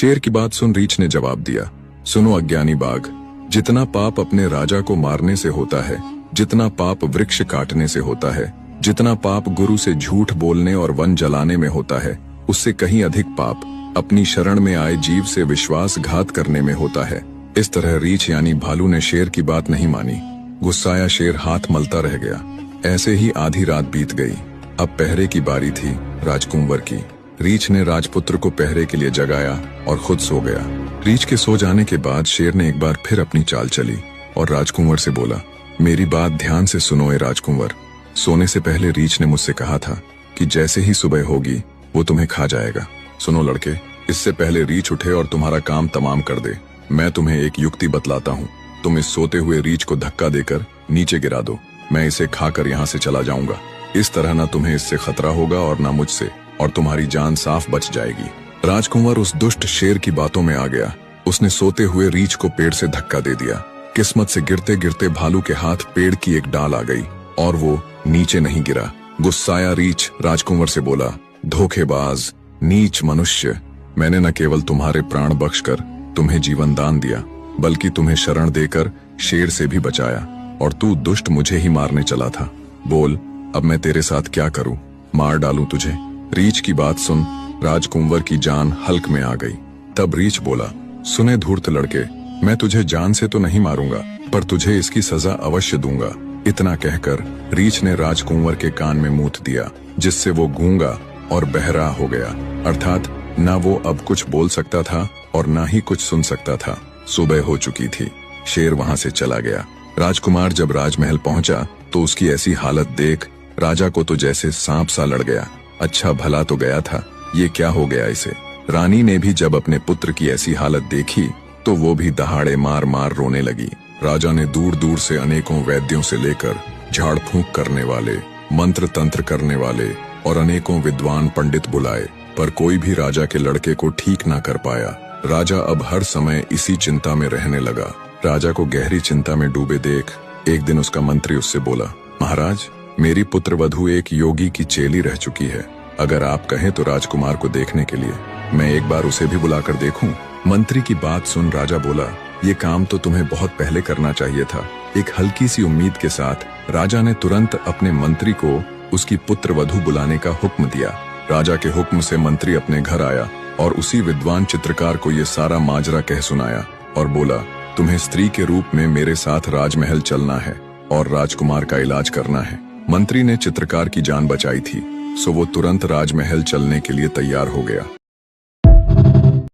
शेर की बात सुन रीछ ने जवाब दिया, सुनो अज्ञानी बाघ, जितना पाप अपने राजा को मारने से होता है, जितना पाप वृक्ष काटने से होता है, जितना पाप गुरु से झूठ बोलने और वन जलाने में होता है, उससे कहीं अधिक पाप अपनी शरण में आए जीव से विश्वासघात करने में होता है। इस तरह रीछ यानी भालू ने शेर की बात नहीं मानी। गुस्साया शेर हाथ मलता रह गया। ऐसे ही आधी रात बीत गई। अब पहरे की बारी थी राजकुंवर की। रीछ ने राजपुत्र को पहरे के लिए जगाया और खुद सो गया। रीछ के सो जाने के बाद शेर ने एक बार फिर अपनी चाल चली और राजकुंवर से बोला, मेरी बात ध्यान से सुनो ए राजकुंवर। सोने से पहले रीछ ने मुझसे कहा था कि जैसे ही सुबह होगी वो तुम्हें खा जाएगा। सुनो लड़के, इससे पहले रीछ उठे और तुम्हारा काम तमाम कर दे, मैं तुम्हें एक युक्ति बतलाता हूँ। तुम इस सोते हुए रीछ को धक्का देकर नीचे गिरा दो, मैं इसे खाकर यहाँ से चला जाऊंगा। इस तरह न तुम्हें इससे खतरा होगा और न मुझसे, और तुम्हारी जान साफ बच जाएगी। राजकुंवर उस दुष्ट शेर की बातों में आ गया। उसने सोते हुए रीछ को पेड़ से धक्का दे दिया। किस्मत से गिरते गिरते भालू के हाथ पेड़ की एक डाल आ गई और वो नीचे नहीं गिरा। गुस्साया रीछ राजकुंवर से बोला, धोखेबाज, नीच मनुष्य, मैंने न केवल तुम्हारे प्राण बख्शकर तुम्हें जीवन दान दिया, बल्कि तुम्हें शरण देकर शेर से भी बचाया, और तू दुष्ट मुझे ही मारने चला था। बोल, अब मैं तेरे साथ क्या करूं? मार डालूं तुझे? रीछ की बात सुन राजकुंवर की जान हल्क में आ गई। तब रीछ बोला, सुने धूर्त लड़के, मैं तुझे जान से तो नहीं मारूंगा, पर तुझे इसकी सजा अवश्य दूंगा। इतना कहकर रीछ ने राजकुंवर के कान में मूत दिया, जिससे वो गूंगा और बहरा हो गया। अर्थात ना वो अब कुछ बोल सकता था और ना ही कुछ सुन सकता था। सुबह हो चुकी थी। शेर वहां से चला गया। राजकुमार जब राजमहल पहुंचा तो उसकी ऐसी हालत देख राजा को तो जैसे सांप सा लड़ गया। अच्छा भला तो गया था, ये क्या हो गया इसे? रानी ने भी जब अपने पुत्र की ऐसी हालत देखी तो वो भी दहाड़े मार मार रोने लगी। राजा ने दूर दूर से अनेकों वैद्यों से लेकर झाड़ फूंक करने वाले, मंत्र तंत्र करने वाले और अनेकों विद्वान पंडित बुलाए, पर कोई भी राजा के लड़के को ठीक ना कर पाया। राजा अब हर समय इसी चिंता में रहने लगा। राजा को गहरी चिंता में डूबे देख एक दिन उसका मंत्री उससे बोला, महाराज, मेरी पुत्र वधू एक योगी की चेली रह चुकी है। अगर आप कहें तो राजकुमार को देखने के लिए मैं एक बार उसे भी बुलाकर देखूं। मंत्री की बात सुन राजा बोला, ये काम तो तुम्हें बहुत पहले करना चाहिए था। एक हल्की सी उम्मीद के साथ राजा ने तुरंत अपने मंत्री को उसकी पुत्र वधू बुलाने का हुक्म दिया। राजा के हुक्म से मंत्री अपने घर आया और उसी विद्वान चित्रकार को ये सारा माजरा कह सुनाया और बोला, तुम्हें स्त्री के रूप में मेरे साथ राजमहल चलना है और राजकुमार का इलाज करना है। मंत्री ने चित्रकार की जान बचाई थी, सो वो तुरंत राजमहल चलने के लिए तैयार हो गया।